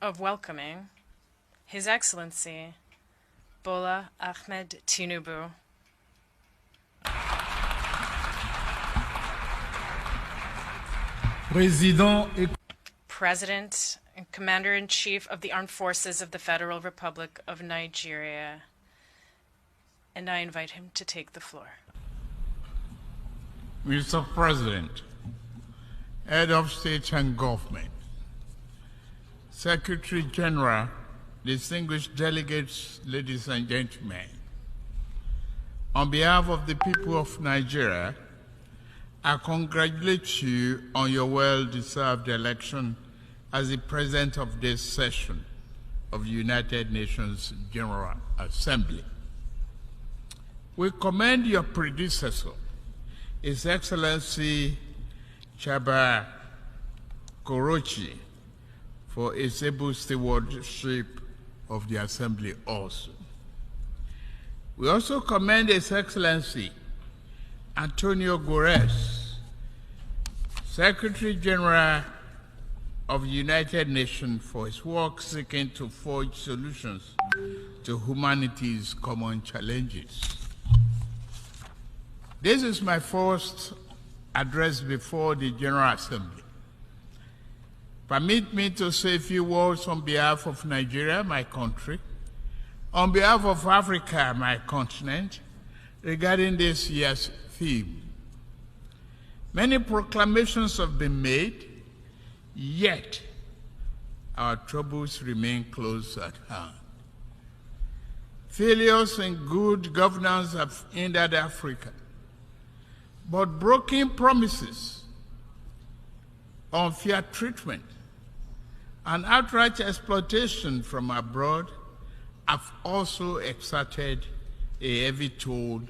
of welcoming His Excellency Bola Ahmed Tinubu. President and Commander-in-Chief of the Armed Forces of the Federal Republic of Nigeria. And I invite him to take the floor. Mr. President, Head of State and Government, Secretary General, distinguished delegates, ladies and gentlemen, on behalf of the people of Nigeria, I congratulate you on your well-deserved election as the President of this session of the United Nations General Assembly. We commend your predecessor, His Excellency Chaba Korochi, for his able stewardship of the Assembly also. We also commend His Excellency Antonio Guterres, Secretary General of the United Nations, for his work seeking to forge solutions to humanity's common challenges. This is my first address before the General Assembly. Permit me to say a few words on behalf of Nigeria, my country, on behalf of Africa, my continent, regarding this year's theme. Many proclamations have been made, yet our troubles remain close at hand. Failures in good governance have hindered Africa, but broken promises, unfair treatment, and outright exploitation from abroad have also exerted a heavy toll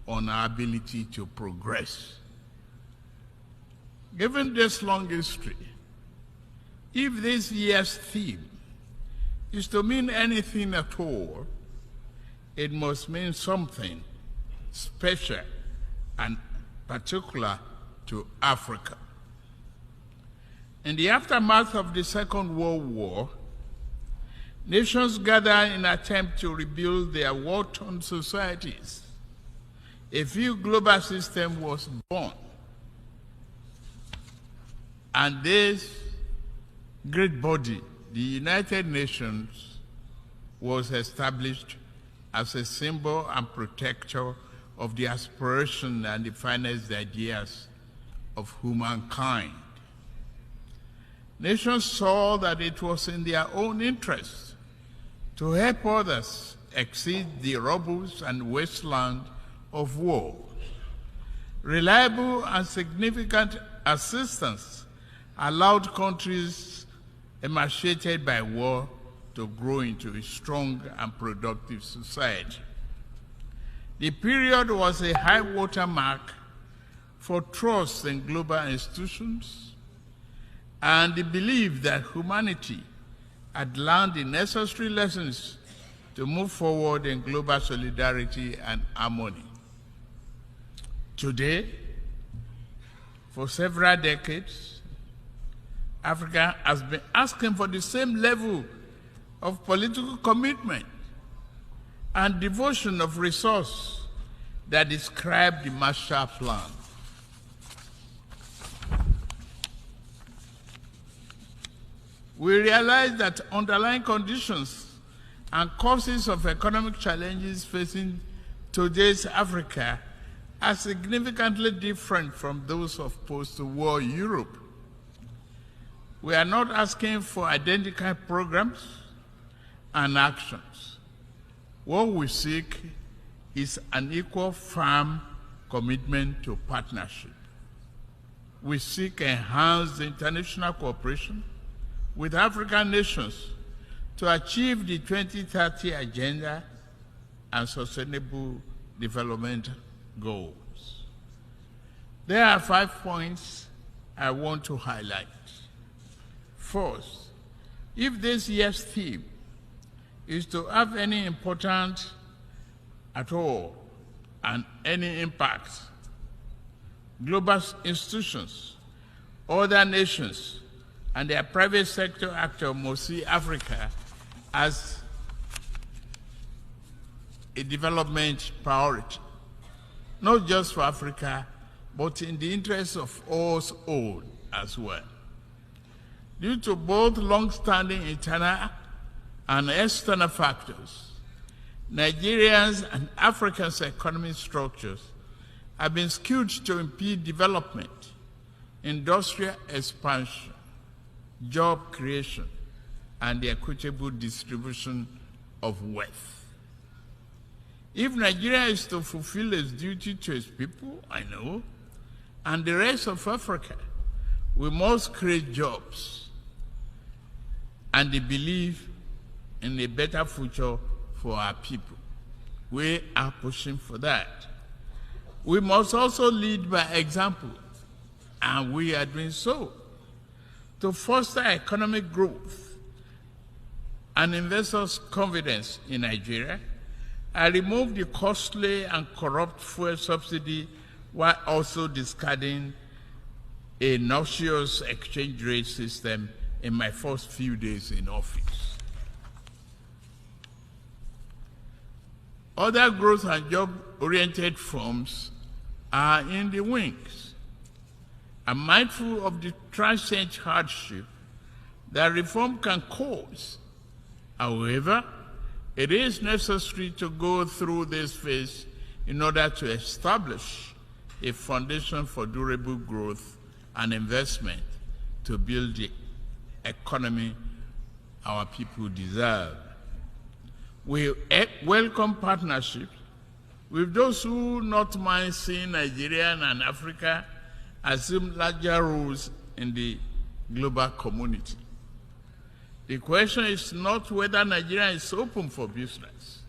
on our ability to progress. Given this long history, if this year's theme is to mean anything at all, it must mean something special and particular to Africa. In the aftermath of the Second World War, nations gathered in an attempt to rebuild their war-torn societies. A new global system was born, and this great body, the United Nations, was established as a symbol and protector of the aspiration and the finest ideas of humankind. Nations saw that it was in their own interest to help others exceed the rubbles and wasteland of war. Reliable and significant assistance allowed countries emaciated by war to grow into a strong and productive society. The period was a high water mark for trust in global institutions and the belief that humanity had learned the necessary lessons to move forward in global solidarity and harmony. Today, for several decades, Africa has been asking for the same level of political commitment and devotion of resource that described the Marshall Plan. We realize that underlying conditions and causes of economic challenges facing today's Africa are significantly different from those of post-war Europe. We are not asking for identical programs and actions. What we seek is an equal, firm commitment to partnership. We seek enhanced international cooperation with African nations to achieve the 2030 Agenda and Sustainable Development Goals. There are 5 points I want to highlight. First, if this year's theme is to have any importance at all and any impact, global institutions, other nations, and their private sector actor must see Africa as a development priority, not just for Africa, but in the interest of us all as well. Due to both long-standing internal and external factors, Nigerians and Africa's economic structures have been skewed to impede development, industrial expansion, job creation, and the equitable distribution of wealth. If Nigeria is to fulfill its duty to its people, I know, and the rest of Africa, we must create jobs and the belief in a better future for our people. We are pushing for that. We must also lead by example, and we are doing so, to foster economic growth and investors' confidence in Nigeria. I remove the costly and corrupt fuel subsidy while also discarding a noxious exchange rate system in my first few days in office. Other growth and job-oriented firms are in the wings. I'm mindful of the transient hardship that reform can cause. However, it is necessary to go through this phase in order to establish a foundation for durable growth and investment to build the economy our people deserve. We welcome partnerships with those who not mind seeing Nigeria and Africa assume larger roles in the global community. The question is not whether Nigeria is open for business.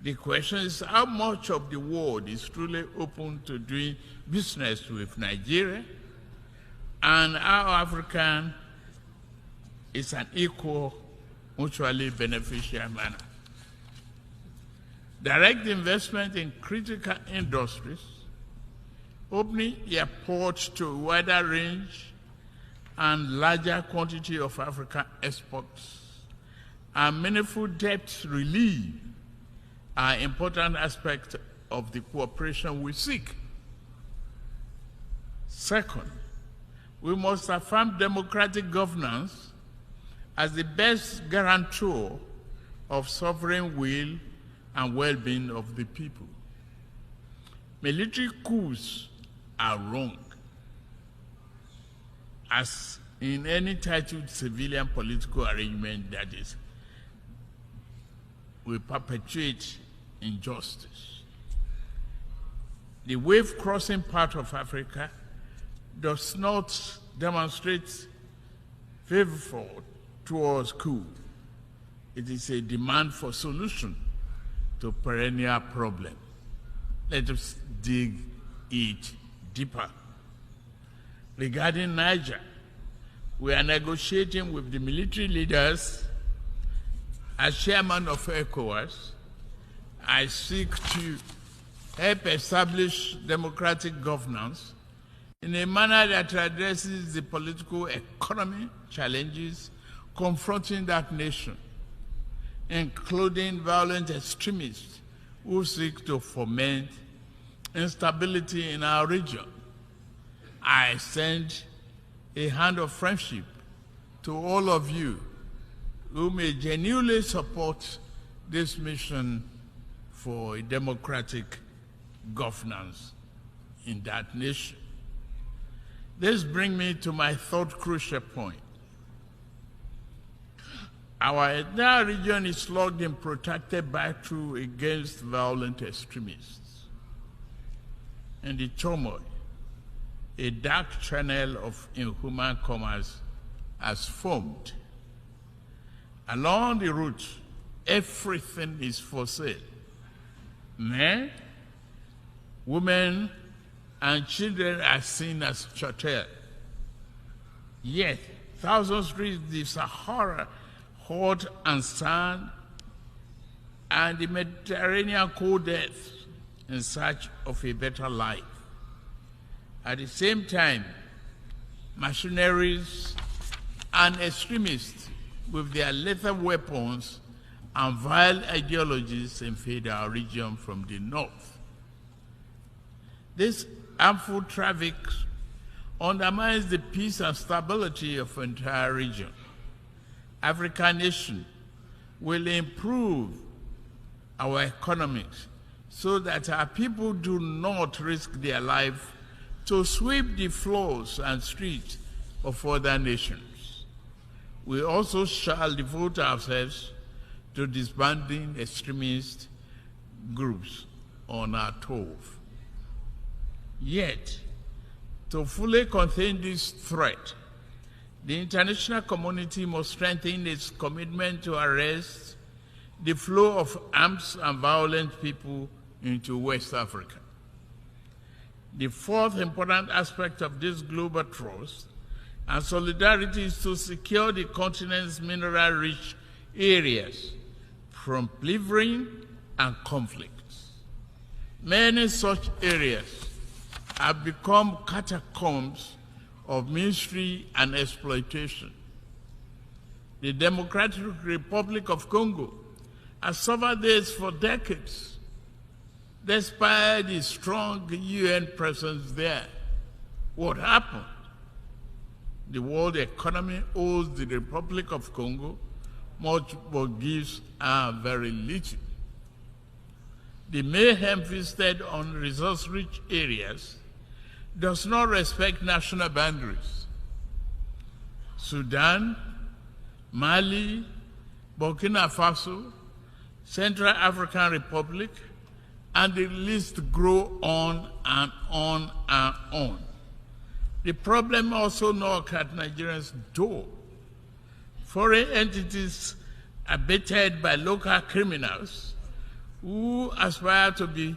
The question is how much of the world is truly open to doing business with Nigeria, and how African is an equal, mutually beneficial manner. Direct investment in critical industries, opening airports to a wider range and larger quantity of African exports, and meaningful debt relief are important aspects of the cooperation we seek. Second, we must affirm democratic governance as the best guarantor of sovereign will and well-being of the people. Military coups are wrong, as in any titled civilian political arrangement that is, will perpetuate injustice. The wave-crossing part of Africa does not demonstrate favor towards coup. It is a demand for solution to perennial problem. Let us dig it deeper. Regarding Niger, we are negotiating with the military leaders. As chairman of ECOWAS, I seek to help establish democratic governance in a manner that addresses the political economy challenges confronting that nation, including violent extremists who seek to foment instability in our region. I extend a hand of friendship to all of you who may genuinely support this mission for a democratic governance in that nation. This brings me to my third crucial point. Our entire region is locked in protracted battle against violent extremists. In the turmoil, a dark channel of inhuman commerce has formed. Along the route, everything is for sale. Men, women, and children are seen as chattel. Yet, thousands reach the Sahara, hot and sand, and the Mediterranean cold death in search of a better life. At the same time, machineries and extremists with their lethal weapons and vile ideologies invade our region from the north. This harmful traffic undermines the peace and stability of the entire region. African nations will improve our economics so that our people do not risk their life to sweep the floors and streets of other nations. We also shall devote ourselves to disbanding extremist groups on our turf. Yet, to fully contain this threat, the international community must strengthen its commitment to arrest the flow of armed and violent people into West Africa. The fourth important aspect of this global trust and solidarity is to secure the continent's mineral-rich areas from plundering and conflicts. Many such areas have become catacombs of misery and exploitation. The Democratic Republic of Congo has suffered this for decades, despite the strong UN presence there. What happened? The world economy owes the Republic of Congo much, but gives her very little. The mayhem visited on resource-rich areas does not respect national boundaries. Sudan, Mali, Burkina Faso, Central African Republic, and the list grow on and on and on. The problem also knocks at Nigeria's door. Foreign entities are baited by local criminals who aspire to be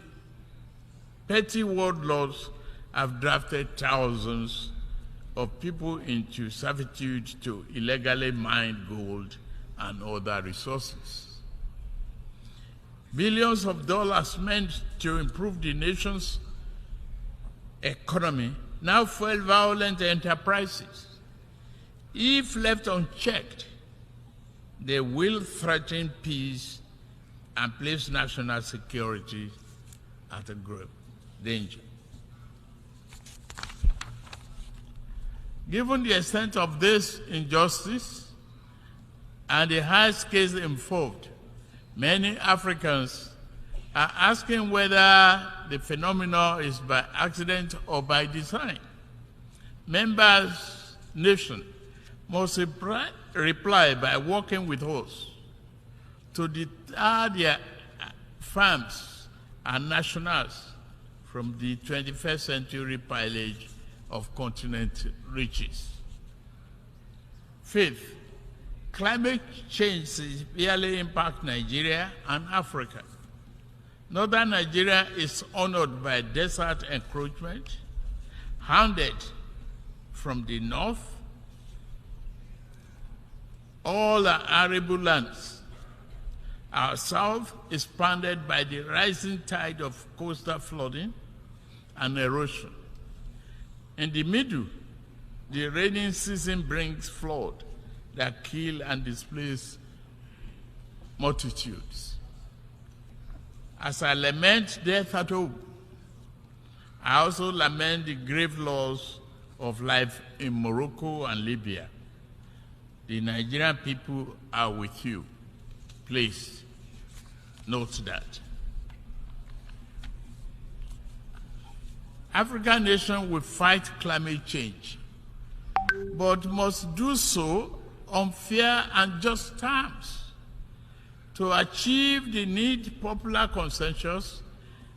petty warlords have drafted thousands of people into servitude to illegally mine gold and other resources. Billions of dollars meant to improve the nation's economy now fuel violent enterprises. If left unchecked, they will threaten peace and place national security at a grave danger. Given the extent of this injustice and the high scales involved, many Africans are asking whether the phenomenon is by accident or by design. Members' nations must reply by working with us to deter their farms and nationals from the 21st century pillage of continent riches. Fifth, climate change severely impacts Nigeria and Africa. Northern Nigeria is honored by desert encroachment, hounded from the north. All are arable lands. Our south is pounded by the rising tide of coastal flooding and erosion. In the middle, the rainy season brings flood that kill and displace multitudes. As I lament death at home, I also lament the grave loss of life in Morocco and Libya. The Nigerian people are with you. Please note that. African nations will fight climate change, but must do so on fair and just terms. To achieve the need popular consensus,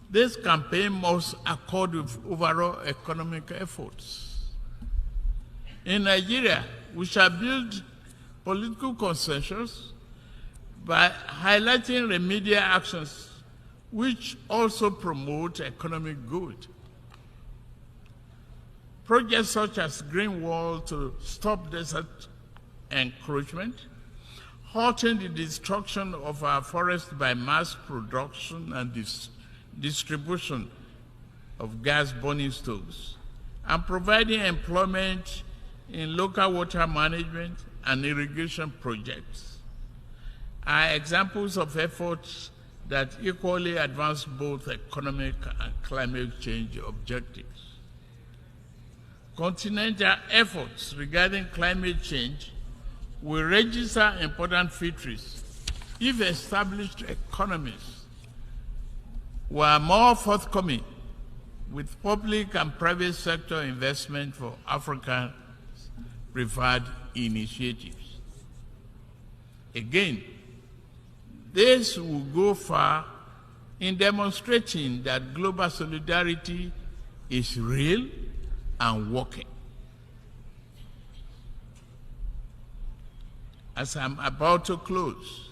this campaign must accord with overall economic efforts. In Nigeria, we shall build political consensus by highlighting remedial actions which also promote economic good. Projects such as Green Wall to stop desert encroachment, halting the destruction of our forests by mass production and distribution of gas burning stoves, and providing employment in local water management and irrigation projects are examples of efforts that equally advance both economic and climate change objectives. Continental efforts regarding climate change will register important victories if established economies were more forthcoming with public and private sector investment for Africa's preferred initiatives. Again, this will go far in demonstrating that global solidarity is real and working. As I'm about to close,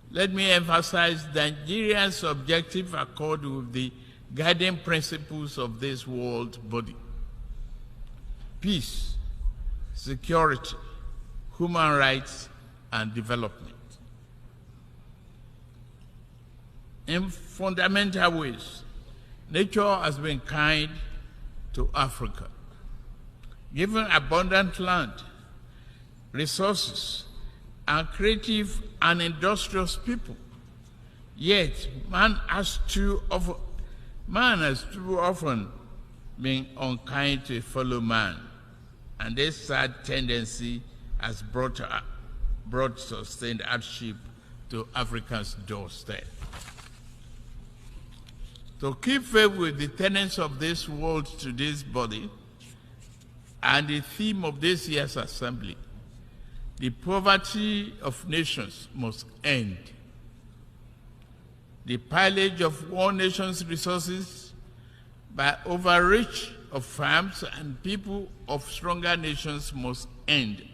let me emphasize Nigeria's objective accord with the guiding principles of this world body: peace, security, human rights, and development. In fundamental ways, nature has been kind to Africa, given abundant land, resources, and creative and industrious people. Yet, man has too often been unkind to a fellow man, and this sad tendency has brought sustained hardship to Africa's doorstep. To keep faith with the tenets of this world to this body and the theme of this year's assembly, the poverty of nations must end. The pillage of one nation's resources by overreach of farms and people of stronger nations must end.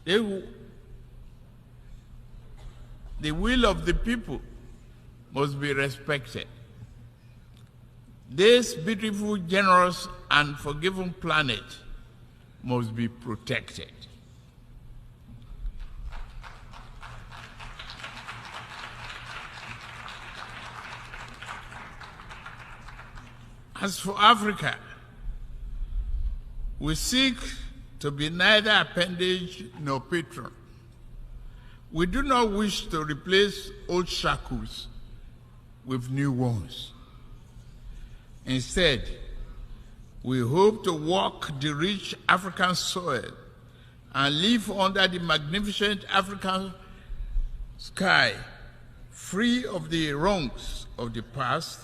The will of the people must be respected. This beautiful, generous, and forgiving planet must be protected. As for Africa, we seek to be neither appendage nor patron. We do not wish to replace old shackles with new ones. Instead, we hope to walk the rich African soil and live under the magnificent African sky, free of the wrongs of the past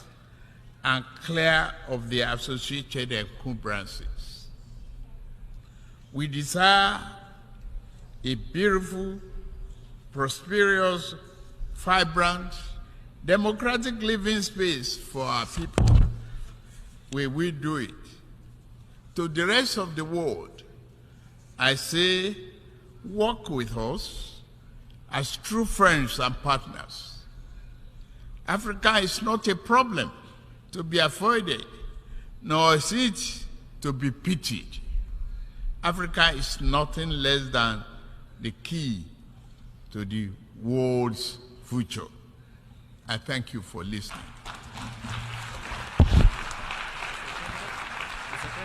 and clear of the associated encumbrances. We desire a beautiful, prosperous, vibrant, democratic living space for our people. We will do it. To the rest of the world, I say, work with us as true friends and partners. Africa is not a problem to be avoided, nor is it to be pitied. Africa is nothing less than the key to the world's future. I thank you for listening.